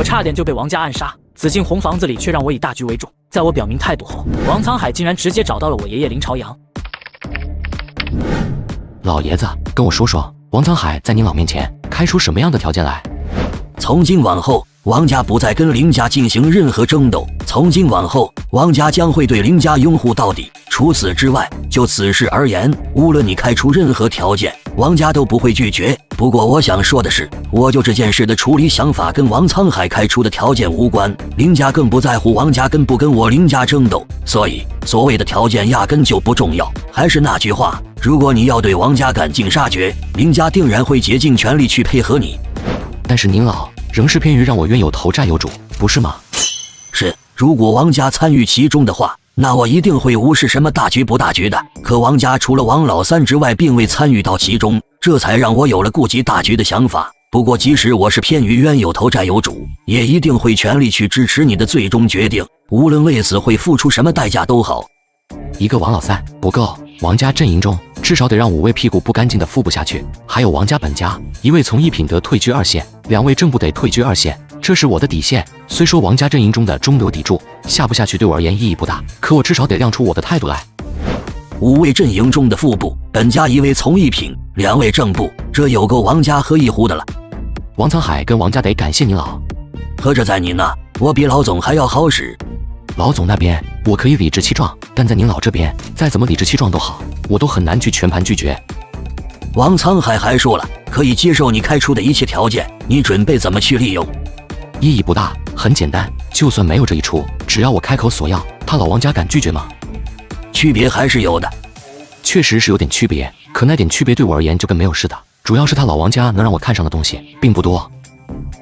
我差点就被王家暗杀。紫禁红房子里却让我以大局为重。在我表明态度后，王沧海竟然直接找到了我爷爷林朝阳。老爷子，跟我说说，王沧海在您老面前开出什么样的条件来？从今往后，王家不再跟林家进行任何争斗。从今往后，王家将会对林家拥护到底。除此之外，就此事而言，无论你开出任何条件，王家都不会拒绝。不过我想说的是，我就这件事的处理想法跟王沧海开出的条件无关，林家更不在乎王家跟不跟我林家争斗，所以所谓的条件压根就不重要。还是那句话，如果你要对王家赶尽杀绝，林家定然会竭尽全力去配合你。但是您老仍是偏于让我冤有头债有主，不是吗？是，如果王家参与其中的话，那我一定会无视什么大局不大局的。可王家除了王老三之外，并未参与到其中，这才让我有了顾及大局的想法。不过即使我是偏于冤有头债有主，也一定会全力去支持你的最终决定，无论为此会付出什么代价都好。一个王老三不够，王家阵营中至少得让5位屁股不干净的付不下去，还有王家本家1位从一品得退居2线，2位正部得退居2线，这是我的底线。虽说王家阵营中的中流砥柱下不下去对我而言意义不大，可我至少得亮出我的态度来。5位阵营中的副部，本家1位从一品，2位正部，这有够王家喝一壶的了。王沧海跟王家得感谢您老，合着在您那，我比老总还要好使。老总那边我可以理直气壮，但在您老这边再怎么理直气壮都好，我都很难去全盘拒绝。王沧海还说了，可以接受你开出的一切条件，你准备怎么去利用？意义不大，很简单，就算没有这一出，只要我开口索要，他老王家敢拒绝吗？区别还是有的。确实是有点区别，可那点区别对我而言就跟没有似的。主要是他老王家能让我看上的东西并不多。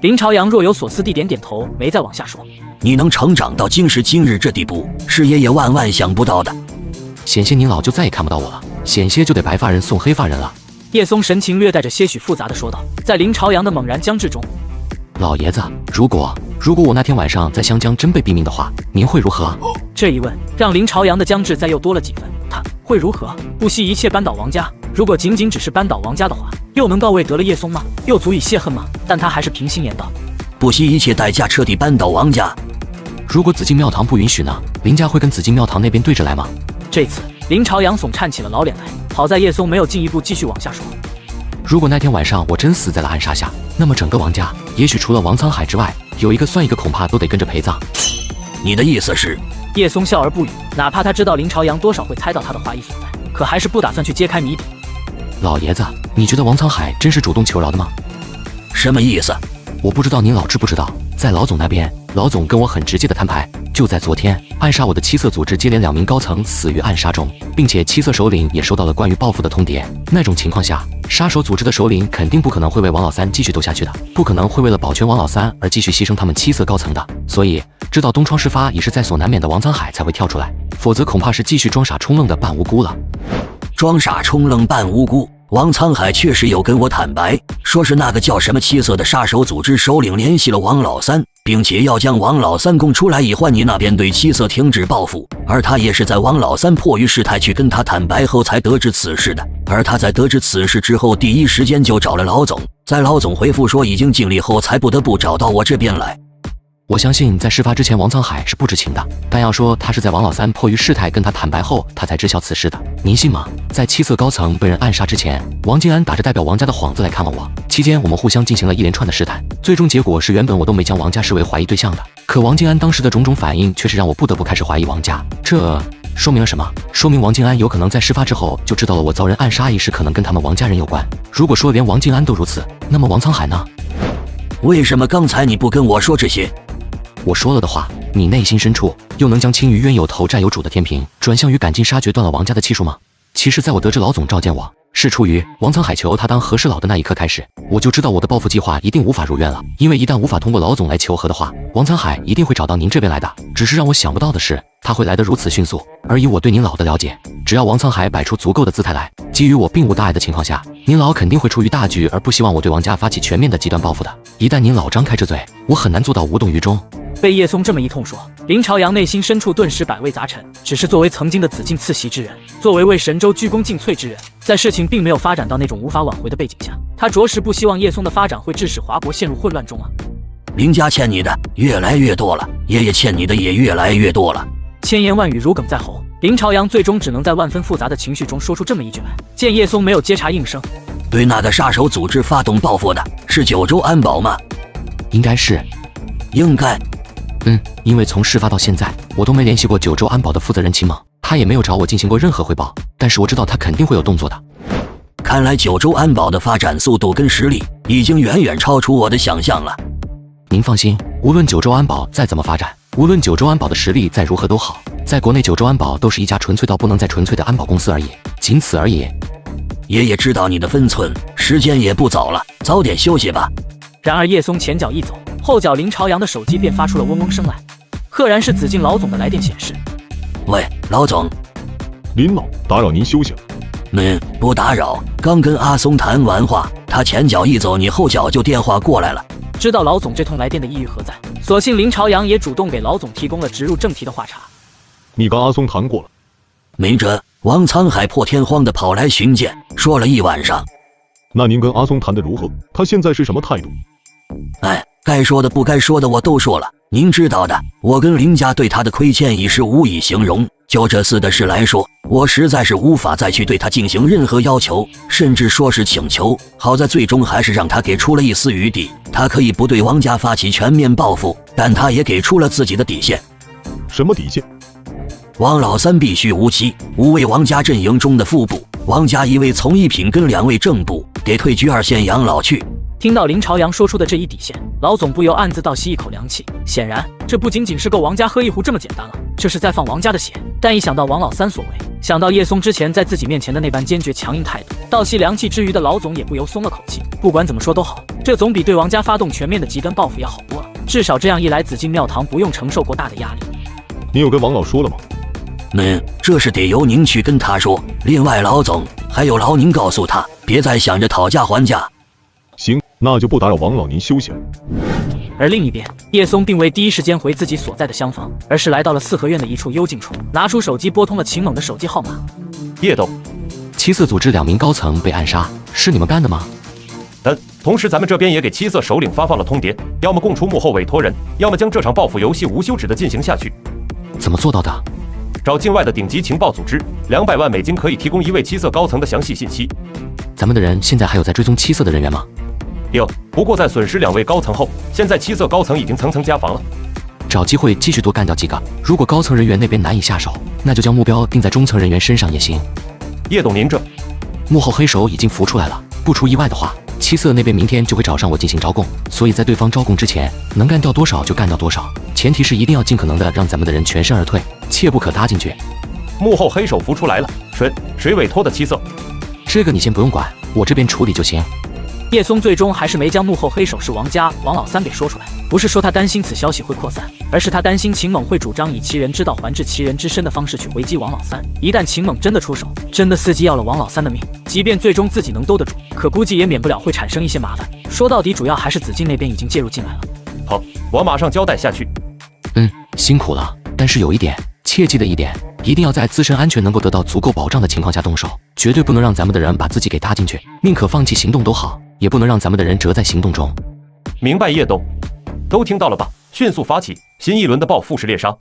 林朝阳若有所思地点点头，没再往下说。你能成长到今时今日这地步，是爷爷万万想不到的。险些您老就再也看不到我了，险些就得白发人送黑发人了。叶松神情略带着些许复杂地说道。在林朝阳的猛然将至中，老爷子，如果我那天晚上在湘江真被毙命的话，您会如何？这一问让林朝阳的将至再又多了几分。他会如何？不惜一切扳倒王家？如果仅仅只是扳倒王家的话，又能告慰得了叶松吗？又足以泄恨吗？但他还是平心言道：不惜一切代价彻底扳倒王家。如果紫禁庙堂不允许呢？林家会跟紫禁庙堂那边对着来吗？这次林朝阳耸颤起了老脸来，好在叶松没有进一步继续往下说。如果那天晚上我真死在了暗杀下，那么整个王家也许除了王沧海之外，有一个算一个恐怕都得跟着陪葬。你的意思是？叶松笑而不语，哪怕他知道林朝阳多少会猜到他的话意所在，可还是不打算去揭开谜底。老爷子，你觉得王沧海真是主动求饶的吗？什么意思？我不知道您老知不知道，在老总那边，老总跟我很直接的摊牌，就在昨天，暗杀我的七色组织接连2名高层死于暗杀中，并且七色首领也收到了关于报复的通牒。那种情况下，杀手组织的首领肯定不可能会为王老三继续斗下去的，不可能会为了保全王老三而继续牺牲他们七色高层的。所以，知道东窗事发已是在所难免的王沧海才会跳出来，否则恐怕是继续装傻充愣的扮无辜了。装傻充愣扮无辜？王沧海确实有跟我坦白，说是那个叫什么七色的杀手组织首领联系了王老三，并且要将王老三供出来，以换你那边对七色停止报复。而他也是在王老三迫于事态去跟他坦白后才得知此事的。而他在得知此事之后，第一时间就找了老总，在老总回复说已经尽力后，才不得不找到我这边来。我相信在事发之前王沧海是不知情的，但要说他是在王老三迫于事态跟他坦白后，他才知晓此事的，您信吗？在七色高层被人暗杀之前，王静安打着代表王家的幌子来看望我，期间我们互相进行了一连串的试探，最终结果是原本我都没将王家视为怀疑对象的，可王静安当时的种种反应却是让我不得不开始怀疑王家。这说明了什么？说明王静安有可能在事发之后就知道了我遭人暗杀一事可能跟他们王家人有关。如果说连王静安都如此，那么王沧海呢？为什么刚才你不跟我说这些？我说了的话，你内心深处又能将轻于冤有头债有主的天平转向于赶尽杀绝断了王家的气数吗？其实在我得知老总召见我是出于王沧海求他当和事佬的那一刻开始，我就知道我的报复计划一定无法如愿了，因为一旦无法通过老总来求和的话，王沧海一定会找到您这边来的。只是让我想不到的是，他会来得如此迅速，而以我对您老的了解，只要王沧海摆出足够的姿态来，基于我并无大碍的情况下，您老肯定会出于大局而不希望我对王家发起全面的极端报复的。一旦您老张开这嘴，我很难做到无动于衷。被叶松这么一通说，林朝阳内心深处顿时百味杂陈。只是作为曾经的紫禁次席之人，作为神州鞠躬尽瘁之人，在事情并没有发展到那种无法挽回的背景下，他着实不希望叶松的发展会致使华国陷入混乱中啊。林家欠你的越来越多了，爷爷欠你的也越来越多了。千言万语如鲠在喉，林朝阳最终只能在万分复杂的情绪中说出这么一句来。见叶松没有接茬应声，对那个杀手组织发动报复的是九州安保吗？应该是。应该。因为从事发到现在，我都没联系过九州安保的负责人秦猛，他也没有找我进行过任何汇报，但是我知道他肯定会有动作的。看来九州安保的发展速度跟实力已经远远超出我的想象了。您放心，无论九州安保再怎么发展，无论九州安保的实力再如何都好，在国内九州安保都是一家纯粹到不能再纯粹的安保公司而已，仅此而已。爷爷知道你的分寸，时间也不早了，早点休息吧。然而叶松前脚一走，后脚林朝阳的手机便发出了嗡嗡声来，赫然是紫禁老总的来电显示。喂，老总。林老，打扰您休息了。不打扰，刚跟阿松谈完话，他前脚一走，你后脚就电话过来了。知道老总这通来电的意义何在，所幸林朝阳也主动给老总提供了直入正题的话茬。你跟阿松谈过了？没辙，王沧海破天荒的跑来寻见，说了一晚上。那您跟阿松谈的如何？他现在是什么态度？该说的不该说的我都说了，您知道的，我跟林家对他的亏欠已是无以形容。就这次的事来说，我实在是无法再去对他进行任何要求，甚至说是请求。好在最终还是让他给出了一丝余地，他可以不对王家发起全面报复，但他也给出了自己的底线。什么底线？王老三必须无期，5位王家阵营中的副部，王家1位从一品跟2位正部得退居2线养老去。听到林朝阳说出的这一底线，老总不由暗自倒吸一口凉气。显然，这不仅仅是够王家喝一壶这么简单了，这是在放王家的血。但一想到王老三所为，想到叶松之前在自己面前的那般坚决强硬态度，倒吸凉气之余的老总也不由松了口气。不管怎么说都好，这总比对王家发动全面的极端报复要好多了。至少这样一来，紫禁庙堂不用承受过大的压力。你有跟王老说了吗？这是得由您去跟他说。另外，老总还有劳您告诉他，别再想着讨价还价。行，那就不打扰王老您休息了。而另一边，叶松并未第一时间回自己所在的厢房，而是来到了四合院的一处幽静处，拿出手机拨通了秦猛的手机号码。叶董，七色组织2名高层被暗杀，是你们干的吗？同时咱们这边也给七色首领发放了通牒，要么供出幕后委托人，要么将这场报复游戏无休止的进行下去。怎么做到的？找境外的顶级情报组织，200万美金可以提供1位七色高层的详细信息。咱们的人现在还有在追踪七色的人员吗？有，不过在损失2位高层后，现在七色高层已经层层加防了。找机会继续多干掉几个，如果高层人员那边难以下手，那就将目标定在中层人员身上也行。叶董，您这幕后黑手已经浮出来了，不出意外的话，七色那边明天就会找上我进行招供，所以在对方招供之前，能干掉多少就干掉多少，前提是一定要尽可能的让咱们的人全身而退，切不可搭进去。幕后黑手浮出来了，谁委托的七色？这个你先不用管，我这边处理就行。叶松最终还是没将幕后黑手是王家王老三给说出来，不是说他担心此消息会扩散，而是他担心秦猛会主张以其人之道还治其人之身的方式去回击王老三。一旦秦猛真的出手，真的伺机要了王老三的命，即便最终自己能兜得住，可估计也免不了会产生一些麻烦。说到底，主要还是紫禁那边已经介入进来了。好，我马上交代下去。辛苦了，但是有一点，切记的一点，一定要在自身安全能够得到足够保障的情况下动手，绝对不能让咱们的人把自己给搭进去，宁可放弃行动都好，也不能让咱们的人折在行动中。明白，叶董，都听到了吧？迅速发起新一轮的报复式猎杀。